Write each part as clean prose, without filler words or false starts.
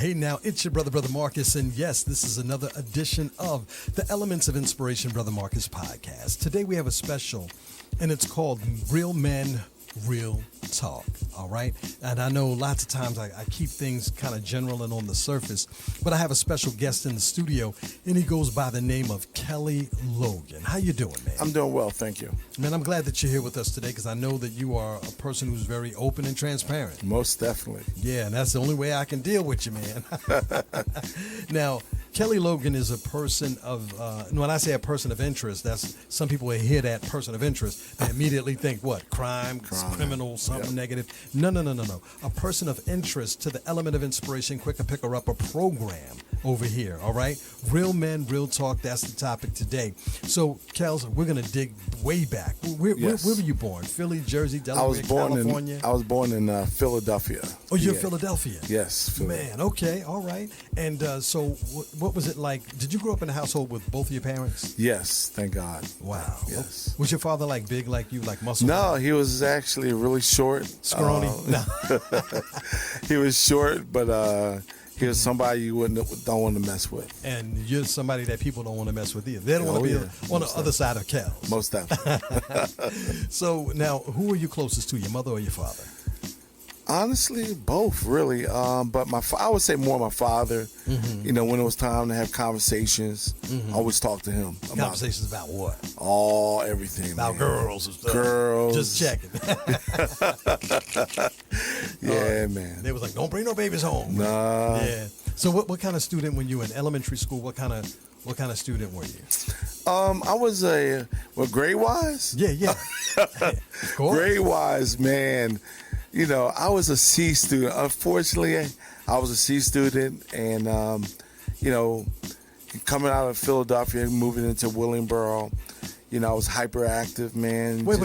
Hey now, it's your Brother Marcus, and yes, this is another edition of the Elements of Inspiration Brother Marcus podcast. Today we have a special, and it's called Real Men, Real Talk, all right? And I know lots of times I keep things kind of general and on the surface, but I have a special guest in the studio, and he goes by the name of Kelly Logan. How you doing, man? I'm doing well, thank you. Man, I'm glad that you're here with us today because I know that you are a person who's very open and transparent. Most definitely. Yeah, and that's the only way I can deal with you, man. Now, Kelly Logan is a person of, when I say a person of interest, that's some people will hear that person of interest, they immediately think, what, crime, criminal, something negative. No. A person of interest to the Element of Inspiration Quicker Picker Upper program over here, all right? Real Men, Real Talk, that's the topic today. So, Kels, we're going to dig way back. Where were you born? Philly, Jersey, Delaware, California? I was born in Philadelphia. Oh, you're Philadelphia? Yes. Philly. Man, okay, all right. And so what was it like? Did you grow up in a household with both of your parents? Yes, thank God. Wow. Yes. Was your father like big like you, like muscle? No, he was actually really short. Scrawny? No. He was short, but he was somebody you don't want to mess with. And you're somebody that people don't want to mess with either. They don't want to be on the other side of Kels. Most definitely. So now, who are you closest to, your mother or your father? Honestly, both, really. But I would say more my father. Mm-hmm. You know, when it was time to have conversations, I always talk to him. Conversations about what? Everything. About girls and stuff. Girls. Just checking. Yeah, man. They was like, don't bring no babies home. Nah. Yeah. So what kind of student, when you were in elementary school, what kind of student were you? I was grade-wise? Yeah. Of course. Grade-wise, man. You know, I was a C student. Unfortunately, I was a C student, and you know, coming out of Philadelphia, moving into Willingboro, you know, I was hyperactive, man. Wait.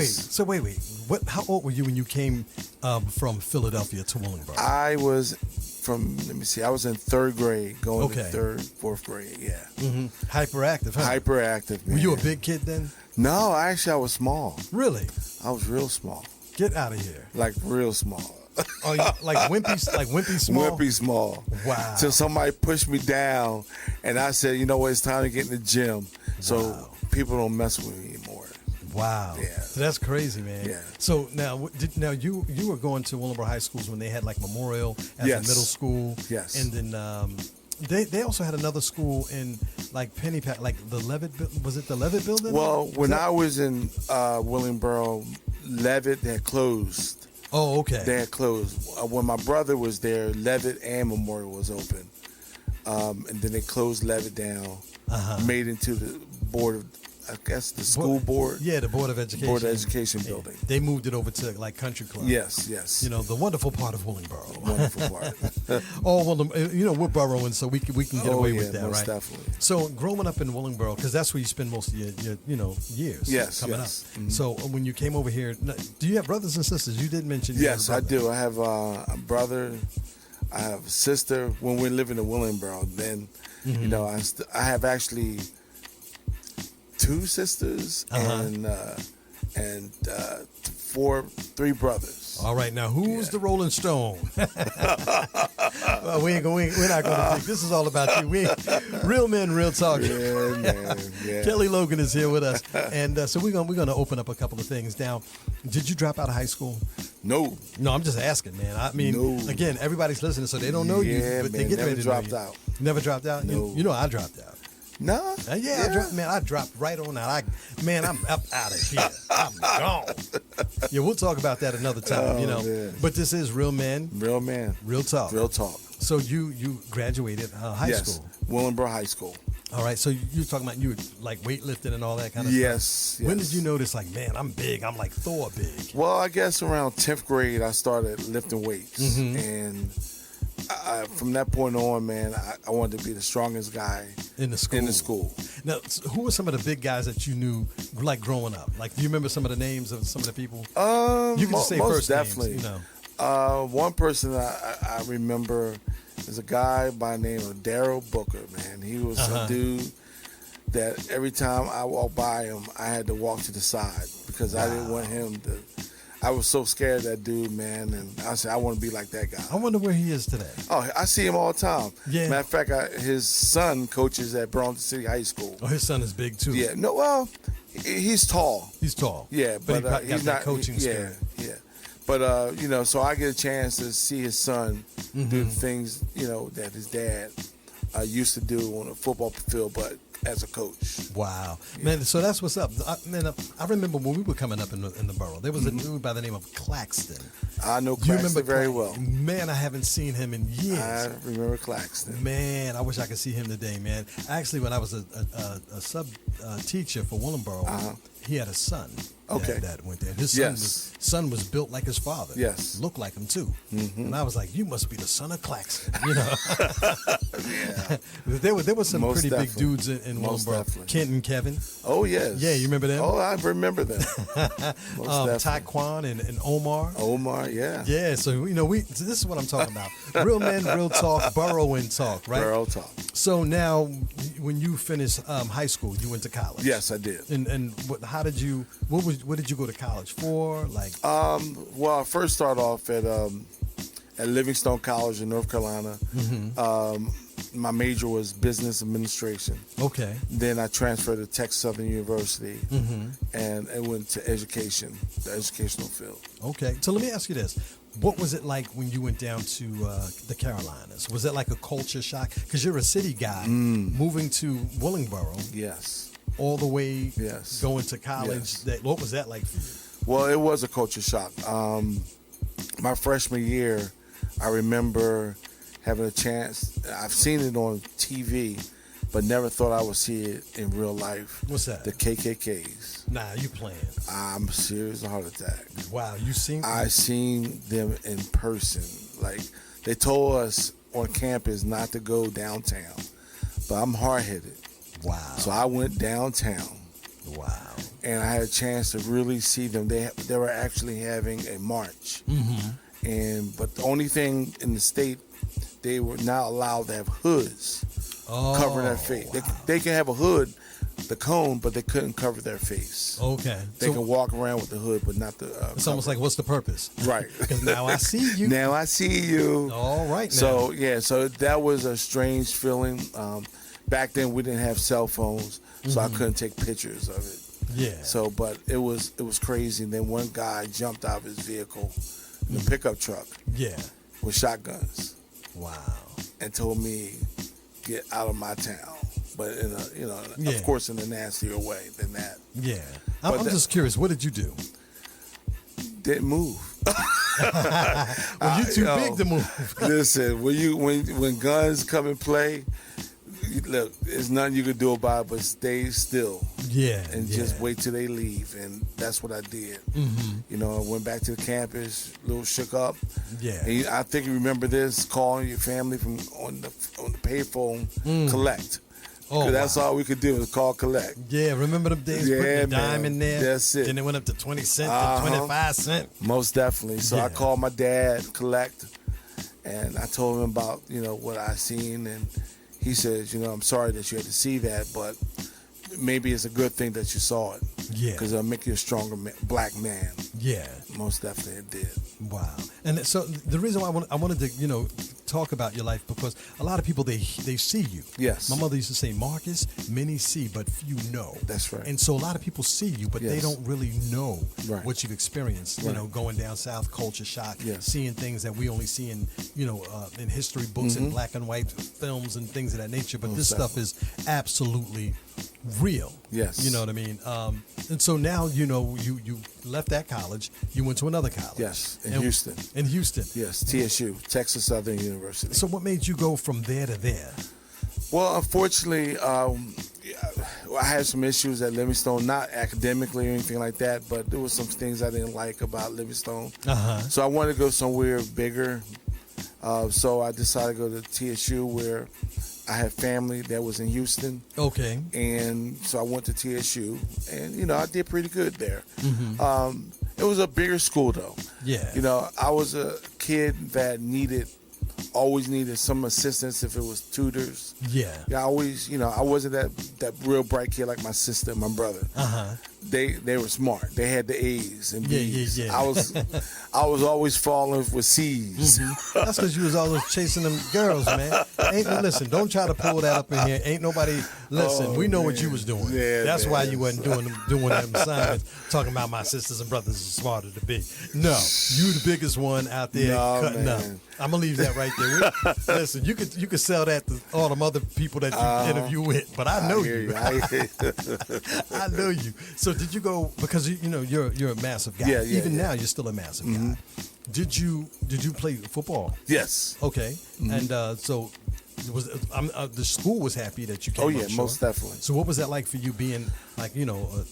What? How old were you when you came from Philadelphia to Willingboro? I was I was in third grade, going to fourth grade. Yeah. Mm-hmm. Hyperactive, huh? Hyperactive, man. Were you a big kid then? No, actually, I was small. Really? I was real small. Get out of here. Like real small. Oh, like wimpy small? Wimpy small. Wow. Till somebody pushed me down, and I said, you know what, it's time to get in the gym. So people don't mess with me anymore. Wow. Yeah. So that's crazy, man. Yeah. So now you were going to Willingboro High Schools when they had like Memorial as a middle school. Yes. And then they also had another school in like Pennypack, like the Levitt. Was it the Levitt building? Well, when I was in Willingboro, Levitt had closed. Oh, okay. They had closed. When my brother was there, Levitt and Memorial was open. And then they closed Levitt down, made into the board of, I guess, the school board. Yeah, the Board of Education. Board of Education building. They moved it over to like Country Club. Yes. You know, the wonderful part of Willingboro. Wonderful part. Oh, well, you know, we're boroughing, so we can get away with that, most right? Definitely. So growing up in Willingboro, because that's where you spend most of your years. Yes. Coming up. Mm-hmm. So when you came over here, do you have brothers and sisters? You did mention. Yes, I do. I have a brother. I have a sister. When we're living in Willingboro, then you know, I have actually 2 sisters and 3 brothers. All right, now who's the Rolling Stone? Well, we're not going to think. This is all about you. Real Men, Real Talk. Yeah, man. Yeah. Kelly Logan is here with us, and so we're going to open up a couple of things. Now, did you drop out of high school? No, I'm just asking, man. I mean, again, everybody's listening, so they don't know you, but they get ready to know you. Never dropped out. Never dropped out? No. You know I dropped out. No. I dropped right on out. I'm up out of here. I'm gone. Yeah, we'll talk about that another time, you know. Man. But this is Real Men. Real Men. Real Talk. Real Talk. So you graduated high school. Willingboro High School. All right, so you were talking about you were like weightlifting and all that kind of stuff? Yes. When did you notice, like, man, I'm big, I'm like Thor big? Well, I guess around 10th grade, I started lifting weights. And from that point on, man, I wanted to be the strongest guy in the school. Now, who were some of the big guys that you knew, like, growing up? Like, do you remember some of the names of some of the people? You can just say most first definitely. names, you know. One person I remember is a guy by the name of Daryl Booker, man. He was a dude that every time I walked by him, I had to walk to the side because I didn't want him to. I was so scared of that dude, man, and I said I want to be like that guy. I wonder where he is today. Oh, I see him all the time. Yeah. Matter of fact, his son coaches at Burlington City High School. Oh, his son is big too. Yeah. No, well, he's tall. He's tall. Yeah, but but he got he's that not coaching yeah, spirit. yeah. But you know, so I get a chance to see his son do the things, you know, that his dad used to do on a football field, but as a coach. Wow, man! So that's what's up. I remember when we were coming up in the borough, there was a dude by the name of Claxton. I know You Claxton remember very well. Man, I haven't seen him in years. I remember Claxton. Man, I wish I could see him today, man. Actually, when I was a sub teacher for Willingboro, he had a son. Okay. That went there. His son was built like his father. Yes. Looked like him too. And I was like, you must be the son of Claxton. You know. Yeah. there were some Most pretty definitely. big dudes in Most Willingboro. definitely. Kent and Kevin. Oh, yes. Yeah, you remember them? Oh, I remember them. Most definitely. Taekwon and Omar. Omar, yeah. Yeah, so you know this is what I'm talking about. Real men, real talk, borough and talk, right? Borough talk. So now, when you finished high school, you went to college. Yes, I did. And how did you? What did you go to college for? Like, Well, I first started off at Livingstone College in North Carolina. My major was business administration. okay, Then I transferred to Texas Southern University, and I went to education, the educational field. okay. So let me ask you this: what was it like when you went down to the Carolinas? Was it like a culture shock? Because you're a city guy moving to Willingboro, Yes. all the way Yes. going to college. Yes. What was that like for you? Well, it was a culture shock. My freshman year, I remember having a chance. I've seen it on TV, but never thought I would see it in real life. What's that? The KKKs. Nah, you playing? I'm serious, a heart attack. Wow, you seen? I seen them in person. Like, they told us on campus not to go downtown, but I'm hard-headed. Wow. So I went downtown. Wow. And I had a chance to really see them. They were actually having a march, but the only thing in the state, they were not allowed to have hoods cover their face. Wow. They can have a hood, the cone, but they couldn't cover their face. Okay. They can walk around with the hood, but not the. It's almost like, what's the purpose? Right. Because now I see you. Now I see you. All right. Now. So yeah, so that was a strange feeling. Back then we didn't have cell phones, so I couldn't take pictures of it. Yeah. So, but it was crazy. And then one guy jumped out of his vehicle, in a pickup truck, Yeah. with shotguns, Wow. and told me, "Get out of my town." But in a, Yeah. of course, in a nastier way than that. Yeah. I'm just curious. What did you do? Didn't move. Well, you too big to move. Listen, when guns come in play, look, there's nothing you can do about it but stay still. Yeah. And yeah. just wait till they leave, and that's what I did. You know, I went back to the campus, a little shook up. Yeah. And I think you remember this: calling your family from on the payphone, collect. Oh, 'Cause that's all we could do was call collect. Yeah. Remember them days Yeah, putting a dime man. in there? That's it. Then it went up to 20 cents to 25 cents. Most definitely. So Yeah. I called my dad, collect, and I told him about what I seen, and he says, I'm sorry that you had to see that, but maybe it's a good thing that you saw it. Yeah. Because it'll make you a stronger black man. Yeah. Most definitely it did. Wow. And so the reason why I wanted to, talk about your life, because a lot of people, they see you. Yes. My mother used to say, Marcus, many see, but few know. That's right. And so a lot of people see you, but they Yes. don't really know Right. what you've experienced, Right. going down south, culture shock, Yes. seeing things that we only see in, in history books and black and white films and things of that nature. But this stuff is absolutely real. Yes. You know what I mean? And so now, you left that college, you went to another college. Yes, in And- Houston. In Houston. Yes, TSU, Texas Southern University. So what made you go from there to there? Well, unfortunately, I had some issues at Livingstone, not academically or anything like that, but there was some things I didn't like about Livingstone. Uh-huh. So I wanted to go somewhere bigger. So I decided to go to TSU, where I had family that was in Houston. Okay. And so I went to TSU, and I did pretty good there. Mm-hmm. It was a bigger school, though. Yeah. I was a kid that needed always needed some assistance if it was tutors. Yeah. Yeah, I always, I wasn't that real bright kid like my sister and my brother. They were smart. They had the A's and B's. Yeah. I was always falling with C's. That's because you was always chasing them girls, man. Listen, don't try to pull that up in here. Ain't nobody. Listen, we know what you was doing. Yeah, that's man. why you wasn't doing them assignments. Talking about my sisters and brothers are smarter to be. No, you the biggest one out there cutting up. I'm gonna leave that right there. Listen, you could sell that to all them other people that you interview with, but I know you. I know you. So did you go because you're a massive guy. Even now you're still a massive guy. Did you play football? Yes. Okay. And so the school was happy that you came. Oh yeah, most definitely. So what was that like for you being like a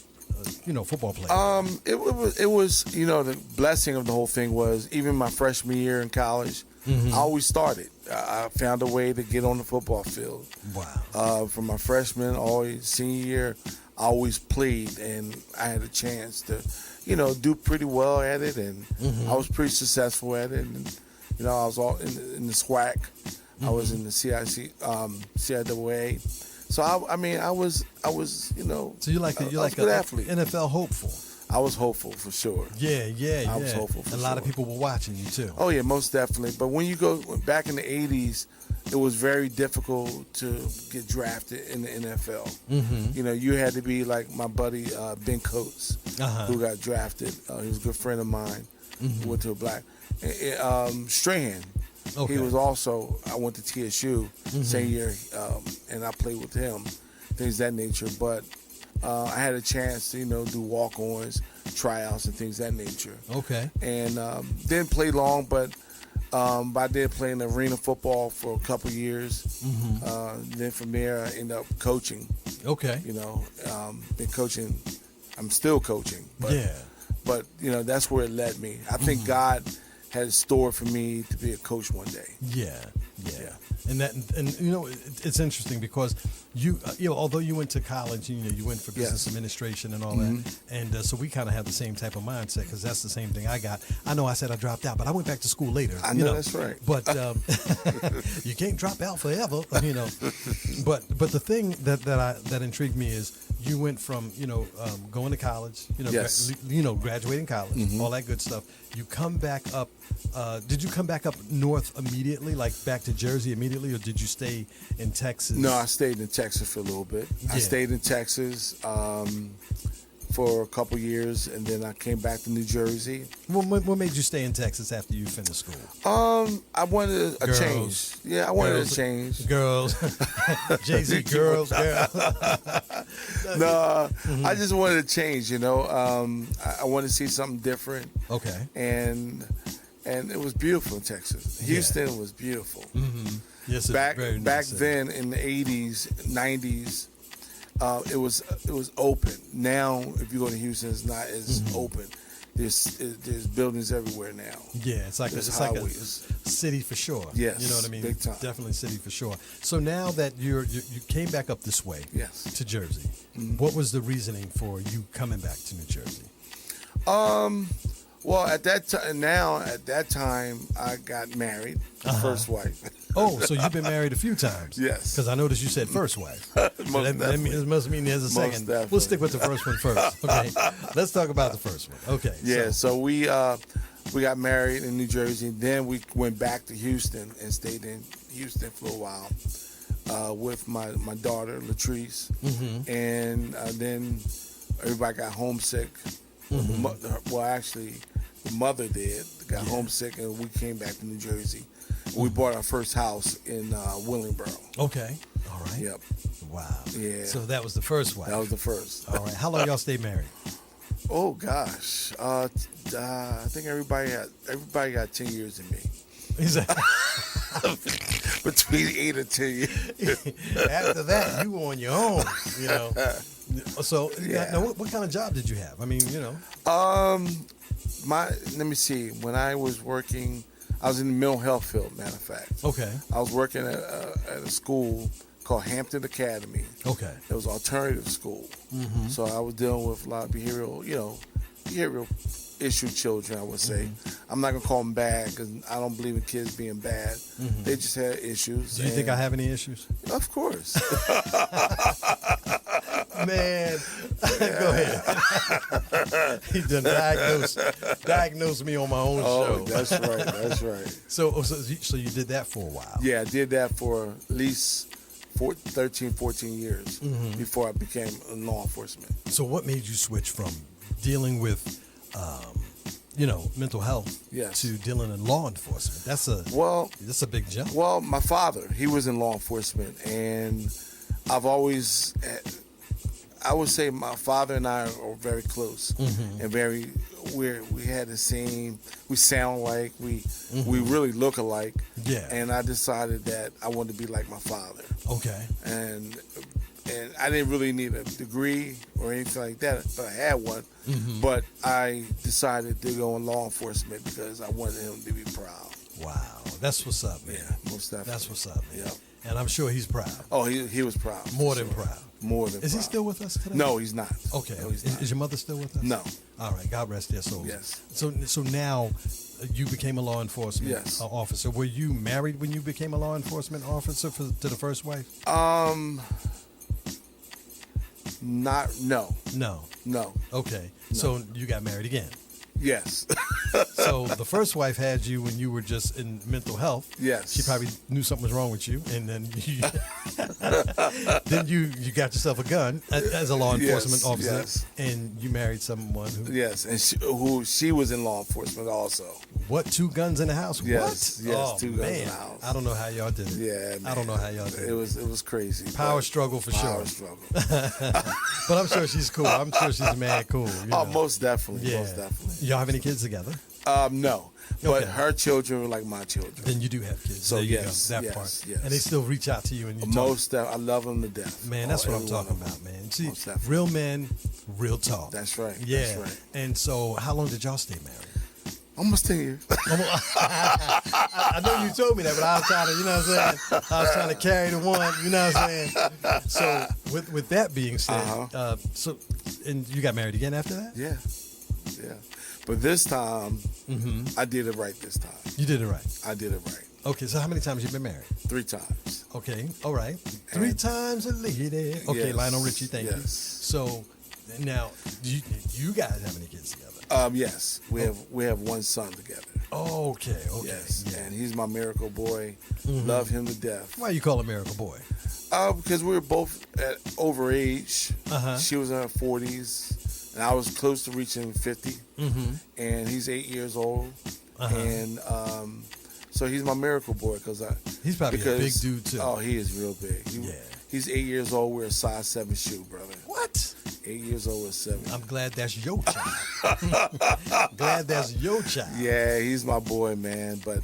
football player? It was the blessing of the whole thing was even my freshman year in college, I always started. I found a way to get on the football field. Wow. From my freshman all senior year, I always played, and I had a chance to, do pretty well at it, and I was pretty successful at it. And I was all in the SWAC. I was in the CIAA. So I was. So you're like a good athlete. NFL hopeful. I was hopeful for sure. Yeah. I was hopeful for sure. A lot of people were watching you too. Oh yeah, most definitely. But when you go back in the '80s, it was very difficult to get drafted in the NFL. You had to be like my buddy Ben Coates, who got drafted. He was a good friend of mine. Who went to a black. Strahan. Okay. He was also. I went to TSU same year, and I played with him. Things of that nature, but. I had a chance to, do walk-ons, tryouts, and things of that nature. Okay. And didn't play long, but I did play in arena football for a couple years. Then from there, I ended up coaching. Okay. Been coaching. I'm still coaching. But, But, that's where it led me. I think God had a store for me to be a coach one day. Yeah. And it's interesting because you although you went to college, you went for business administration and all that, and so we kind of have the same type of mindset because that's the same thing I got. I know I said I dropped out, but I went back to school later. I know that's right. But you can't drop out forever, But the thing that intrigued me is you went from going to college, graduating college, all that good stuff. You come back up. Did you come back up north immediately, like back to Jersey immediately, or did you stay in Texas? No, I stayed in Texas for a little bit. I stayed in Texas for a couple years, and then I came back to New Jersey. What made you stay in Texas after you finished school? I wanted a change. Yeah, I wanted a change. Girls. Jay-Z, girls. No, I just wanted to change, I wanted to see something different. Okay. And it was beautiful in Texas. Houston was beautiful. Yes, back nice then in the 80s, 90s, it was open. Now, if you go to Houston, it's not as open. There's buildings everywhere now. Yeah, it's like a city for sure. Yes, you know what I mean. Big time. Definitely city for sure. So now that you came back up this way, to Jersey, what was the reasoning for you coming back to New Jersey? Well, at that time, I got married, first wife. Oh, so you've been married a few times? Yes. Because I noticed you said first wife. It must mean there's a second. We'll stick with the first one first. Okay. Let's talk about the first one. Okay. Yeah. So we got married in New Jersey. Then we went back to Houston and stayed in Houston for a while with my daughter Latrice, and then everybody got homesick. Actually, the mother got homesick, and we came back to New Jersey. We bought our first house in Willingboro. Okay. All right. Yep. Wow. Yeah. So that was the first wife. That was the first. All right. How long y'all stayed married? Oh gosh. I think everybody got 10 years in me. Between 8 and 10 years. After that, you were on your own. So now, what kind of job did you have? I mean, let me see. When I was working, I was in the mental health field, matter of fact. Okay. I was working at a school called Hampton Academy. Okay. It was an alternative school. So I was dealing with a lot of behavioral issue children, I would say. I'm not gonna call them bad because I don't believe in kids being bad. They just had issues. Do you think I have any issues? Of course. Man, go ahead. He done diagnosed me on my own show. That's right. That's right. So you did that for a while. Yeah, I did that for at least 13, 14 years before I became in law enforcement. So what made you switch from dealing with, mental health Yes. to dealing in law enforcement? That's a big jump. Well, my father, he was in law enforcement, and I've always, I would say my father and I are very close and we had the same, we sound like, we really look alike. Yeah. And I decided that I wanted to be like my father. Okay. And I didn't really need a degree or anything like that, but I had one. But I decided to go in law enforcement because I wanted him to be proud. Wow. That's what's up, man. Yeah, most definitely. That's what's up, man. Yep. And I'm sure he's proud. Oh, he was proud. More for than sure. proud. More than proud. Is he still with us today? No, he's not. Okay. No, he's not. Is your mother still with us? No. All right. God rest their souls. Yes. So now you became a law enforcement Yes. officer. Were you married when you became a law enforcement officer to the first wife? No. No. Okay. So you got married again. Yes. So the first wife had you when you were just in mental health. Yes. She probably knew something was wrong with you, and then you got yourself a gun as a law enforcement Yes, officer, yes. and you married someone who. Yes, and she was in law enforcement also. What? 2 guns in the house? Yes, What? yes, Oh, 2 guns in man. the house. I don't know how y'all did it. Yeah, man. I don't know how y'all did it. It was crazy. Power but- struggle for Power sure. struggle. But I'm sure she's cool. I'm sure she's mad cool. You Oh, know. most definitely. Yeah. Most definitely. Y'all have any kids together? No, but Okay. her children were like my children. Then you do have kids. So, there you yes, go. That yes, part. yes. And they still reach out to you and you talk. Most, I love them to death. Man, that's what I'm Every talking one of about, them. man. See, Most definitely. real men, real talk. That's right. Yeah. That's right. And so, how long did y'all stay married? Almost 10 years. I know you told me that, but I was trying to, you know what I'm saying? I was trying to carry the one, you know what I'm saying? So, with that being said, and you got married again after that? Yeah. Yeah. But this time, I did it right this time. You did it right. I did it right. Okay, so how many times you been married? 3 times. Okay, all right. 3 times a lady. Okay, Yes, Lionel Richie, thank you. yes. So, now, do you guys have any kids together? Yes. We have 1 son together. Okay. Yes. Yeah. And he's my miracle boy. Love him to death. Why you call him Miracle Boy? Because we were both at over age. Uh-huh. She was in her 40s, and I was close to reaching 50. And he's 8 years old. And so he's my miracle boy He's probably a big dude, too. Oh, he is real big. He's 8 years old. We're a size 7 shoe, brother. What? 8 years old with 7. I'm glad that's your child. Glad that's your child. Yeah, he's my boy, man. But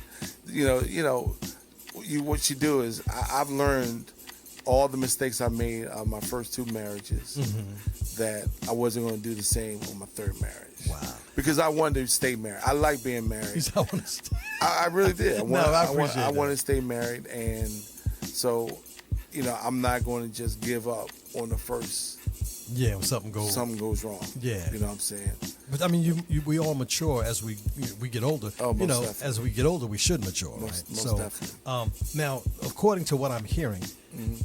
what you do is I've learned all the mistakes I made on my first 2 marriages that I wasn't going to do the same on my 3rd marriage. Wow. Because I wanted to stay married. I like being married. I want to stay. I really did. I appreciate I that. want to stay married, and so I'm not going to just give up on the first. Yeah, when something goes wrong. Yeah. You know what I'm saying? But I mean, we all mature as we get older. Oh, most definitely. As we get older, we should mature, Most right? So, definitely. now, according to what I'm hearing,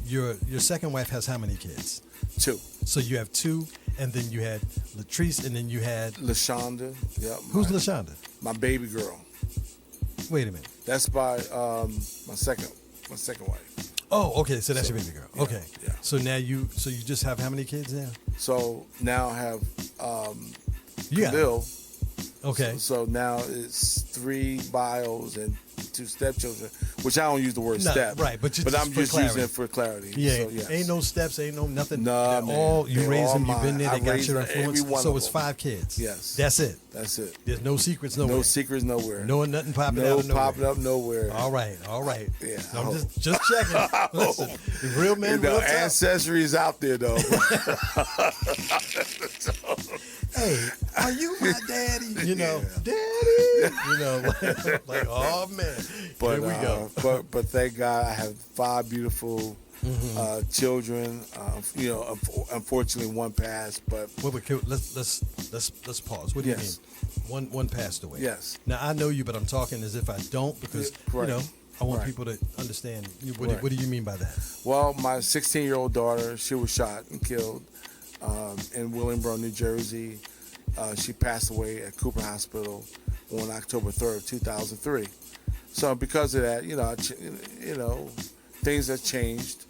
your second wife has how many kids? 2. So you have 2, and then you had Latrice, and then you had LaShonda. Yep. Who's LaShonda? My baby girl. Wait a minute. That's by my second wife. Oh, okay. So that's your baby girl. Yeah, Okay. yeah. So now you just have how many kids now? So now I have Yeah. Khalil. Okay. So now it's 3 bios and 2 stepchildren, which I don't use the word No, step. right, but I'm for just clarity. using it for clarity. Yeah. So, yes. Ain't no steps. Ain't no nothing. Nah, They're man. all you They're raised all them. You've been mine. there. They I got raised your every influence. one So of it's them. 5 kids. Yes. That's it. That's it. There's no secrets nowhere. No secrets nowhere. No nothing popping No out of nowhere. popping up nowhere. All right. Yeah, So I I'm hope. just checking. Listen, real men, The real talk. ancestry is out there, though. hey, are you my daddy? You know, daddy. You know, like oh man, But here we go. but thank God I have 5 beautiful children. You know, unfortunately one passed, but Wait, let's pause. What do you Yes. mean? One passed away. Yes. Now I know you, but I'm talking as if I don't because Yeah, right. you know I want Right. people to understand. Right. What do you mean by that? well, my 16-year-old daughter, she was shot and killed in Willingboro, New Jersey. She passed away at Cooper Hospital on October 3rd, 2003. So because of that, you know, things have changed.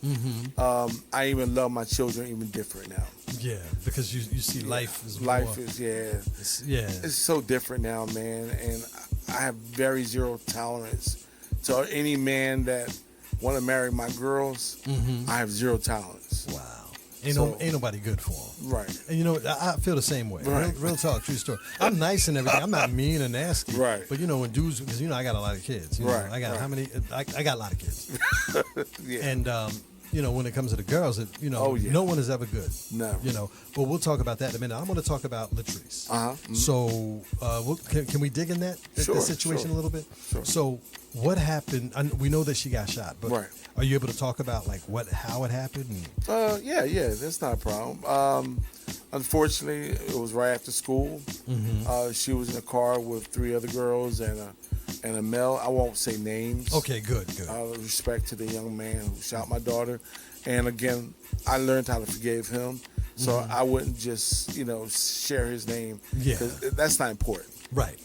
I even love my children even different now. Yeah, because you see life is more, Life is it's so different now, man. And I have very zero tolerance to any man that want to marry my girls. I have zero tolerance. wow. So- Ain't nobody good for them. Right. And you know, I feel the same way. Right. Real talk, true story. I'm nice and everything. I'm not mean and nasty. Right. But you know, when dudes, because you know, I got a lot of kids. You know, Right, I got right. how many? I got a lot of kids. Yeah. And you know, when it comes to the girls, you know, Oh, yeah. no one is ever good. Never. You know, but we'll talk about that in a minute. I'm going to talk about Latrice. Uh-huh. So, can we dig in that Sure, situation sure. a little bit? Sure. So, what happened? We know that she got shot, but Right. are you able to talk about like how it happened? And, Yeah, that's not a problem. Unfortunately, it was right after school. She was in a car with 3 other girls and a male. I won't say names. okay, good. Out of respect to the young man who shot my daughter. And again, I learned how to forgive him. So I wouldn't just, share his name. Yeah. 'Cause that's not important. Right.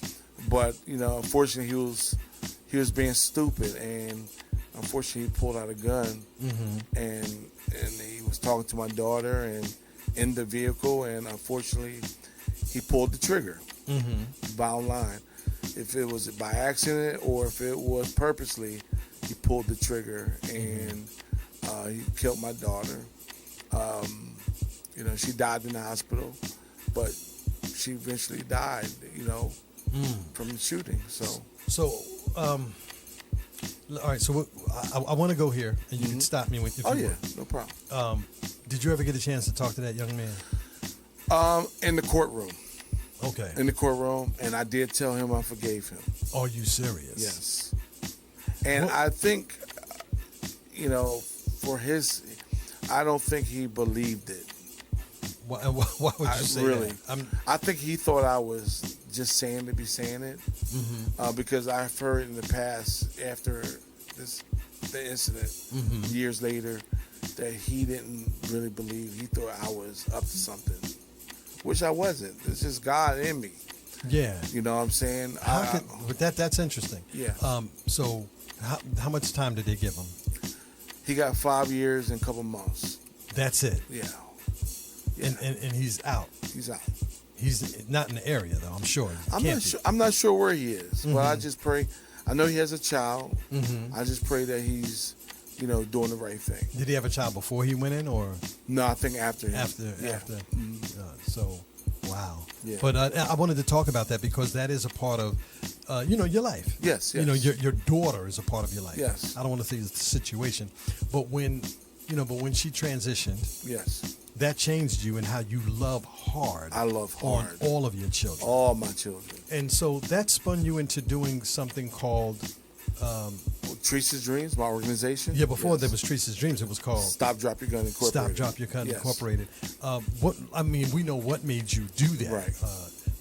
But, unfortunately he was being stupid, and unfortunately he pulled out a gun and he was talking to my daughter and in the vehicle, and unfortunately he pulled the trigger. Bottom line. If it was by accident or if it was purposely, he pulled the trigger and he killed my daughter. She died in the hospital, but she eventually died, from the shooting. So, all right. So I want to go here, and you can stop me if you yeah, would. no problem. Did you ever get a chance to talk to that young man? In the courtroom. Okay. In the courtroom, and I did tell him I forgave him. Are you serious? Yes. And Well- I think, I don't think he believed it. Why would you say really, that? I think he thought I was just saying to be saying it, because I've heard in the past after the incident, years later, that he didn't really believe. He thought I was up to something, which I wasn't. It's just God in me. Yeah. You know what I'm saying? But that's interesting. Yeah. So how much time did they give him? He got 5 years and a couple months. That's it. Yeah. And he's out. He's out. He's not in the area though. I'm sure. I'm not sure where he is, but I just pray. I know he has a child. I just pray that he's, doing the right thing. Did he have a child before he went in, or No, I think after. after? Yeah. After. So, wow. Yeah. But I wanted to talk about that because that is a part of, your life. Yes, You know, yes. your daughter is a part of your life. Yes. I don't want to say it's the situation, but when she transitioned, Yes. that changed you and how you love hard. I love on hard. all of your children. All my children. And so that spun you into doing something called, Teresa's Dreams, my organization. before Yes. there was Teresa's Dreams, it was called Stop, Drop Your Gun Incorporated. Stop, Drop Your Gun Yes. Incorporated. We know what made you do that. Right.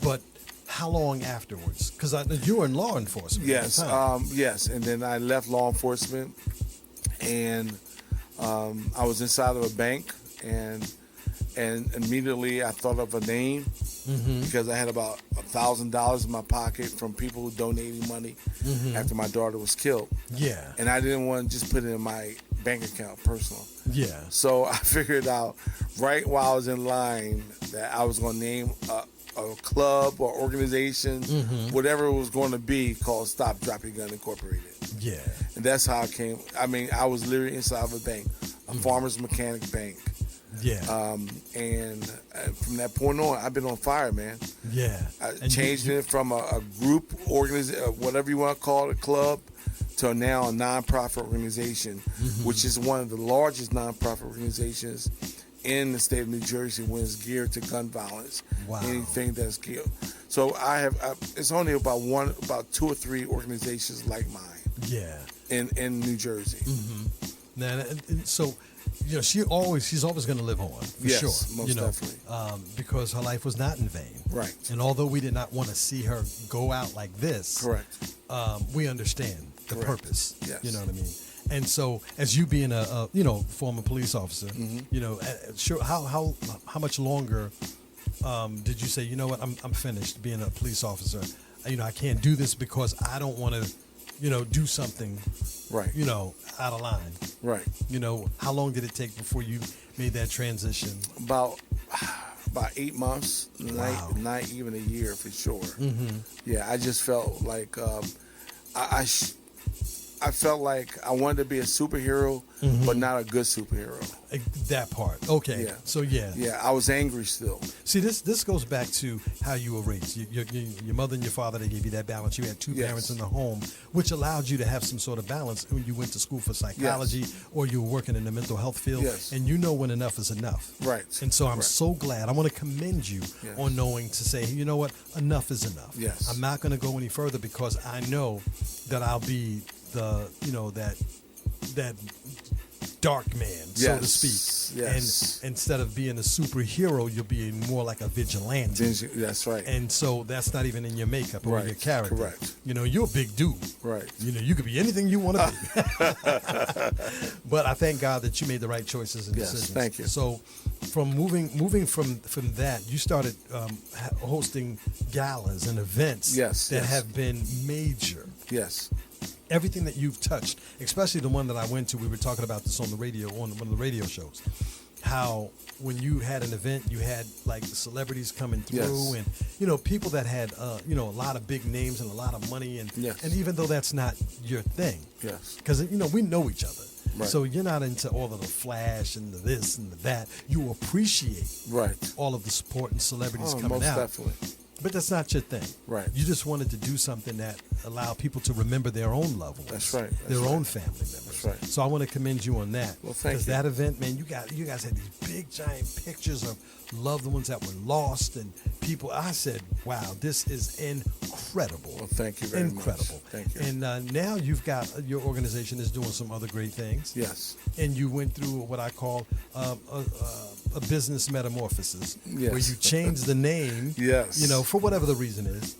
But how long afterwards? Because you were in law enforcement Yes, at the time. yes, and then I left law enforcement, and I was inside of a bank, and immediately I thought of a name because I had about $1,000 in my pocket from people who donated money after my daughter was killed, Yeah. and I didn't want to just put it in my bank account personal. Yeah. So I figured out right while I was in line that I was going to name a club or organization, whatever it was going to be, called Stop, Drop Your Gun Incorporated. Yeah. And that's how I came. I mean, I was literally inside of a bank, a farmer's mechanic bank. Yeah. And from that point on, I've been on fire, man. Yeah. I And changed it from a group organization, whatever you want to call it, a club, to now a nonprofit organization, which is one of the largest nonprofit organizations in the state of New Jersey when it's geared to gun violence. Wow. Anything that's geared. So it's only about 2 or 3 organizations like mine. Yeah. In New Jersey. Mm-hmm. Now, so, she's always going to live on, for Yes, sure. most definitely. Because her life was not in vain. Right. And although we did not want to see her go out like this, Correct. We understand the Correct. purpose. Yes. You know what I mean? And so, as you being a former police officer, sure, how much longer did you say, you know what, I'm finished being a police officer? I can't do this because I don't want to, do something, Right. out of line. Right. How long did it take before you made that transition? About 8 months, Wow. not even a year for sure. Mm-hmm. Yeah, I just felt like I felt like I wanted to be a superhero, but not a good superhero. That part. Okay. Yeah. So yeah. Yeah, I was angry still. See, this goes back to how you were raised. Your mother and your father, they gave you that balance. You had 2 Yes. parents in the home, which allowed you to have some sort of balance when you went to school for psychology or you were working in the mental health field. Yes. And you know when enough is enough. Right. And so I'm Right. so glad. I want to commend you Yes. on knowing to say, you know what, enough is enough. Yes. I'm not going to go any further because I know that I'll be that dark man, so to Yes. speak. Yes. And instead of being a superhero, you'll be more like a vigilante. That's right. And so that's not even in your makeup or Right. your character. Correct. You're a big dude. Right. You could be anything you want to be. But I thank God that you made the right choices and Yes, decisions. thank you. So from moving from that, you started hosting galas and events Yes, that yes. have been major. Yes. Everything that you've touched, especially the one that I went to, we were talking about this on the radio, on one of the radio shows, how when you had an event, you had like celebrities coming through Yes. and, people that had, a lot of big names and a lot of money. And, Yes. and even though that's not your thing, Yes. because, we know each other. Right. So you're not into all of the flash and the this and the that. You appreciate Right. all of the support and celebrities Oh, coming most out. definitely. But that's not your thing. Right. You just wanted to do something that allowed people to remember their own loved ones. That's right. That's their right. own family members. That's right. So I want to commend you on that. Well, thank you. that event, man, you guys had these big giant pictures of loved ones that were lost and people. I said, wow, this is incredible. Well, thank you very much. Incredible. Thank you. And now you've got your organization is doing some other great things. Yes. And you went through what I call a business metamorphosis, Yes. where you changed the name, Yes. for whatever the reason is.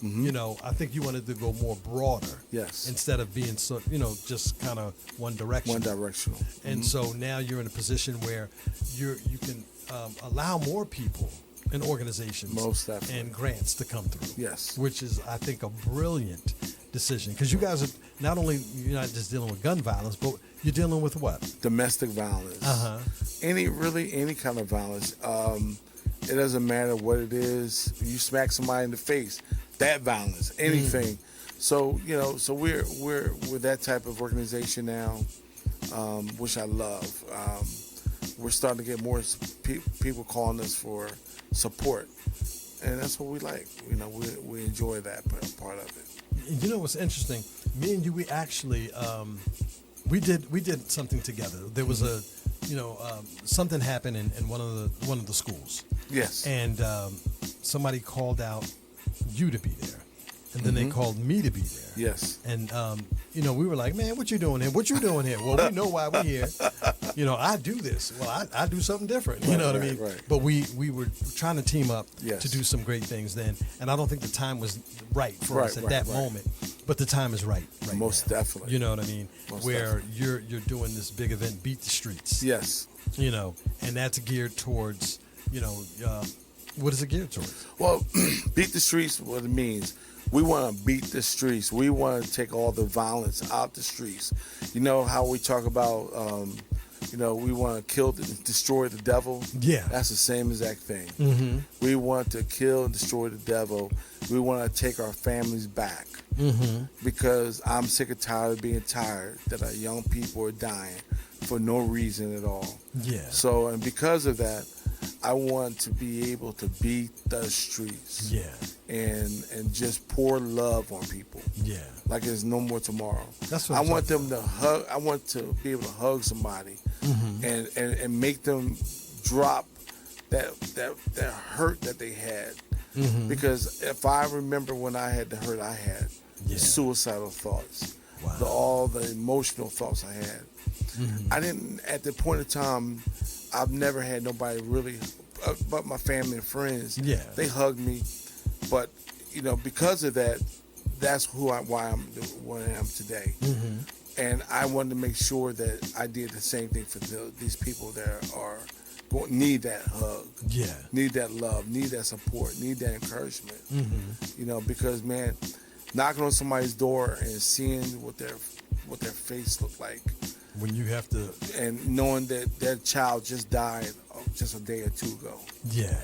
I think you wanted to go more broader, Yes. instead of being so, just kind of one direction. One directional. And so now you're in a position where you can allow more people and organizations Most definitely. and grants to come through. Yes. Which is, I think, a brilliant decision, because you guys are not only, you're not just dealing with gun violence, but you're dealing with what? Domestic violence. Uh-huh. Any kind of violence. It doesn't matter what it is. You smack somebody in the face, that violence, anything. So so we're that type of organization now, which I love. We're starting to get more people calling us for support, and that's what we like. We enjoy that part of it. You know what's interesting? Me and you, we actually we did something together. There was a something happened in one of the schools. Yes. And somebody called out you to be there, and then they called me to be there. Yes. And we were like, man, what you doing here? What you doing here? Well, we know why we're here. I do this. Well, I do something different. You know what I mean? Right. But we were trying to team up Yes. to do some great things then, and I don't think the time was right for us at that moment. But the time is right. Most now. definitely. You know what I mean? Most Where you're doing this big event, Beat the Streets. Yes. And that's geared towards, what is it geared towards? Well, beat the streets, what it means. We want to beat the streets. We want to take all the violence out the streets. You know how we talk about, we want to kill, destroy the devil? Yeah. That's the same exact thing. Mm-hmm. We want to kill and destroy the devil. We want to take our families back. Mm-hmm. Because I'm sick and tired of being tired that our young people are dying for no reason at all. Yeah. So, and because of that, I want to be able to beat the streets. Yeah. And just pour love on people. Yeah. Like there's no more tomorrow. That's what I I'm want talking them to hug. I want to be able to hug somebody, and make them drop that hurt that they had. Mm-hmm. Because if I remember when I had the hurt I had, Yeah. the suicidal thoughts, Wow. all the emotional thoughts I had, Mm-hmm. I didn't, at the point in time, I've never had nobody really, but my family and friends. Yeah. They hugged me, but because of that, that's why I'm where I am today. Mm-hmm. And I wanted to make sure that I did the same thing for these people that need that hug, Yeah. need that love, need that support, need that encouragement. Mm-hmm. Because man, knocking on somebody's door and seeing what their face looked like, When you have to. and knowing that their child just died just a day or two ago, Yeah.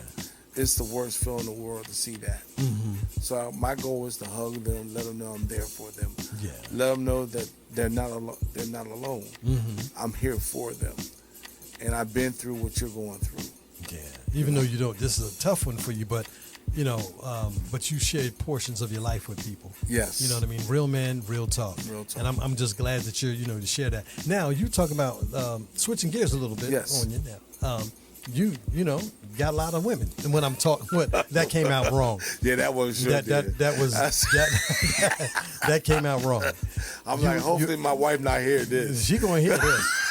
it's the worst feeling in the world to see that. Mm-hmm. So my goal is to hug them, let them know I'm there for them, Yeah. let them know that they're not alone. They're not alone. Mm-hmm. I'm here for them, and I've been through what you're going through. Yeah. Even though you don't, this is a tough one for you, but but you shared portions of your life with people. Yes. You know what I mean? Real men, real talk. Real talk. And I'm just glad that you're, to share that. Now, you talk about switching gears a little bit Yes. on you now. You got a lot of women. And when I'm talking, that came out wrong. Yeah, that was sure. That was that came out wrong. I'm like, hopefully my wife not hear this. She gonna hear this.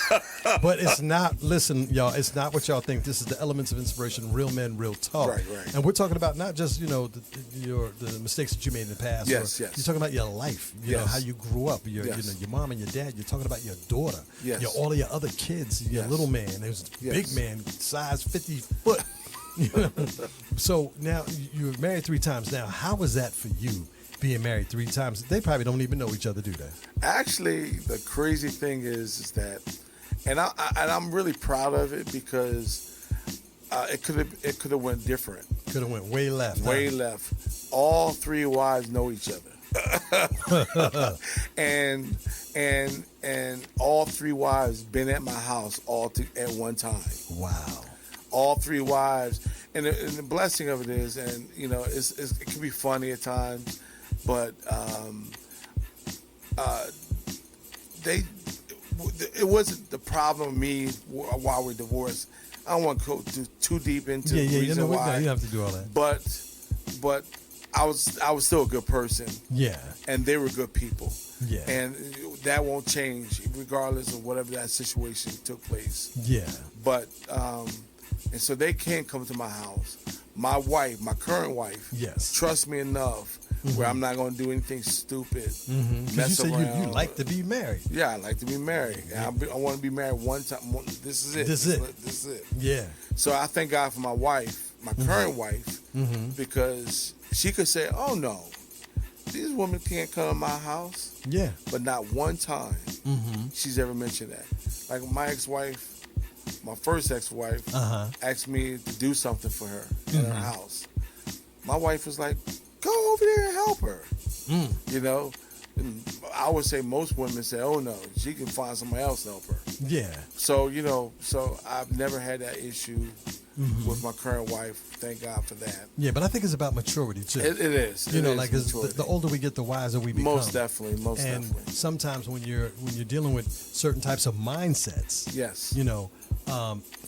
But it's not, listen, y'all, it's not what y'all think. This is the Elements of Inspiration, Real Men, Real Talk. Right. And we're talking about not just, the mistakes that you made in the past. Yes. You're talking about your life, Yes. how you grew up, your mom and your dad. You're talking about your daughter, Yes. all of your other kids, your Yes. little man. There's a Yes. big man, size 50 foot. So now you're married 3 times. Now, how was that for you, being married 3 times? They probably don't even know each other, do they? Actually, the crazy thing is that, and I'm really proud of it because it could have went different. Could have went way left. Way left. All 3 wives know each other, and all 3 wives been at my house at one time. Wow. All 3 wives, and the blessing of it is, and it can be funny at times, but it wasn't the problem of me while we're divorced. I don't want to go too deep into the reason why. You don't have to do all that. But I was still a good person. Yeah. And they were good people. Yeah. And that won't change regardless of whatever that situation took place. Yeah. But and so they can't come to my house. My wife, my current wife, Yes. trusts me enough where I'm not going to do anything stupid. Because Mess you said around. you like to be married. Yeah, I like to be married. I want to be married one time. This is it. This is it. Yeah. So I thank God for my wife, my current wife, because she could say, "Oh no, these women can't come to my house." Yeah. But not one time she's ever mentioned that. Like my ex-wife, my first ex-wife, asked me to do something for her in her house. My wife was like, "Go over there and help her." And I would say most women say, "Oh no, she can find somebody else to help her." Yeah. So so I've never had that issue with my current wife. Thank God for that. Yeah, but I think it's about maturity too. It is. Like the older we get, the wiser we become. Most definitely. And sometimes when you're dealing with certain types of mindsets, yes,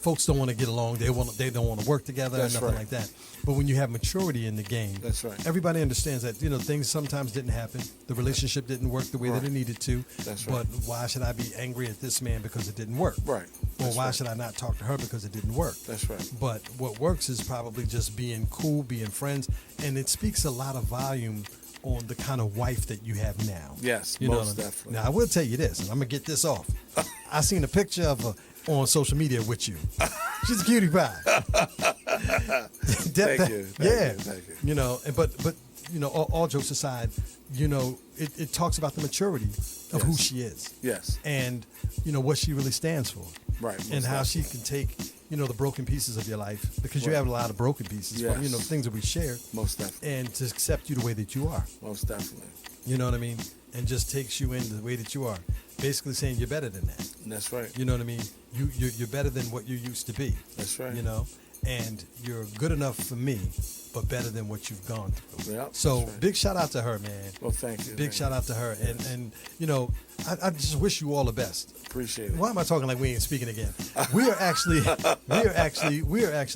folks don't want to get along. They don't want to work together. That's or nothing right. like that. But when you have maturity in the game, that's right. Everybody understands that things sometimes didn't happen. The relationship didn't work the way that it needed to. That's right. But why should I be angry at this man because it didn't work? Right. Or why should I not talk to her because it didn't work? That's right. But what works is probably just being cool, being friends, and it speaks a lot of volume on the kind of wife that you have now. Yes, most definitely. Now I will tell you this, and I'm gonna get this off. I seen a picture of her on social media with you. She's a cutie pie. Thank you. Thank you. But all jokes aside, it talks about the maturity of who she is. Yes. And what she really stands for. Right. And how she can take the broken pieces of your life, because you have a lot of broken pieces from things that we share. Most definitely. And to accept you the way that you are. Most definitely. You know what I mean? And just takes you in the way that you are. Basically saying you're better than that. That's right. You know what I mean? You're better than what you used to be. That's right. and you're good enough for me, but better than what you've gone through. Yep, so that's right. big shout out to her, man. Well, thank you. Big shout out to her, and you know, I just wish you all the best. Appreciate it. Why am I talking like we ain't speaking again? We are actually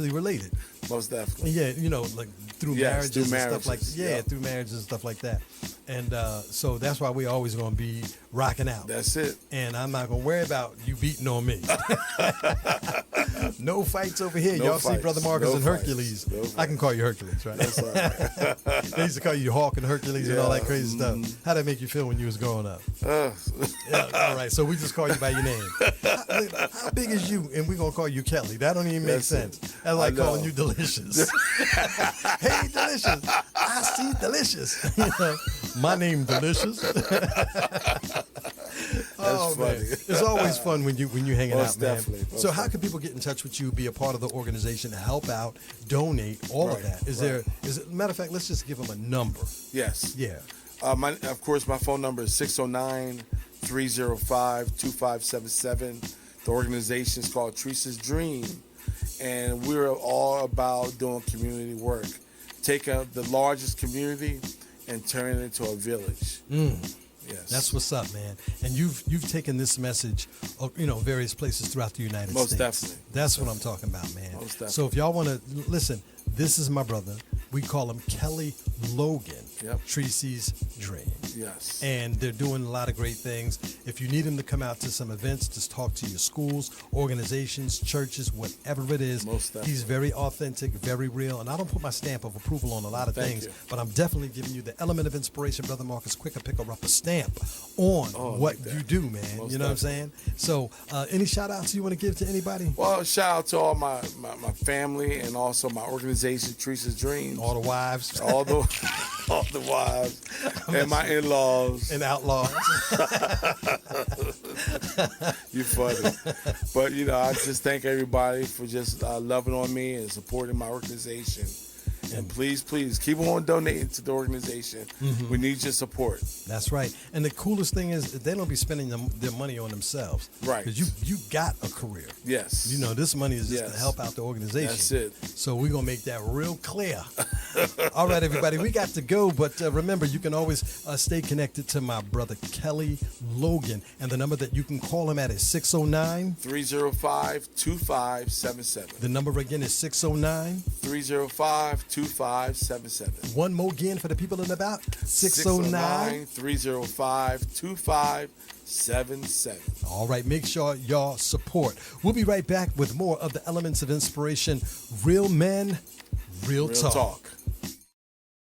related. Most definitely. Yeah, you know, like through Yes, marriages through and stuff like marriages, yeah, yeah. through marriages and stuff like that. And so that's why we always gonna be rocking out. That's it. And I'm not gonna worry about you beating on me. No fights over here. No Y'all see fights. Brother Marcus No and fights. Hercules. No I can call you Hercules, right? That's all right. They used to call you Hawk and Hercules and all that Yeah, crazy stuff. How'd that make you feel when you was growing up? Uh, Yeah, all right, so we just call you by your name. How big is you? And we're gonna call you Kelly. That don't even make That's it. sense. That's like I know. calling you Delicious. Hey, Delicious. I see Delicious. You know, my name Delicious. Oh, funny. man. It's always fun when you hanging Most out, man. definitely, most So how can people get in touch with you, be a part of the organization, help out, donate, all of Right, that? Is right. matter of fact, let's just give them a number. yes. Yeah. Of course, my phone number is 609-305-2577. The organization is called Teresa's Dream, and we're all about doing community work. Take the largest community and turn it into a village. Yes. That's what's up, man. And you've taken this message, various places throughout the United Most States. definitely. That's what I'm talking about, man. Most definitely. So if y'all want to listen, this is my brother. We call him Kelly Logan. Yep. Tracy's Dream. Yes. And they're doing a lot of great things. If you need him to come out to some events, just talk to your schools, organizations, churches, whatever it is. Most definitely. He's very authentic, very real. And I don't put my stamp of approval on a lot of Thank things, you. but I'm definitely giving you the element of inspiration, Brother Marcus, quicker picker up a stamp on what like that. you do, man. Most you know what I'm saying? So any shout outs you want to give to anybody? Well, shout out to all my family and also my organization, Teresa's Dreams. All the wives all the wives and my in-laws. and outlaws. You funny. But, I just thank everybody for just loving on me and supporting my organization. And please keep on donating to the organization. We need your support. That's right. And the coolest thing is they don't be spending their money on themselves. Right. Because you got a career. Yes. This money is just to Yes. help out the organization. That's it. So we're going to make that real clear. All right, everybody, we got to go. But remember, you can always stay connected to my brother, Kelly Logan. And the number that you can call him at is 609. 305-2577. The number again is 609. 305-2577. One more again for the people in the back. 609. 609-305-2577. All right, make sure y'all support. We'll be right back with more of the Elements of Inspiration. Real men, real talk.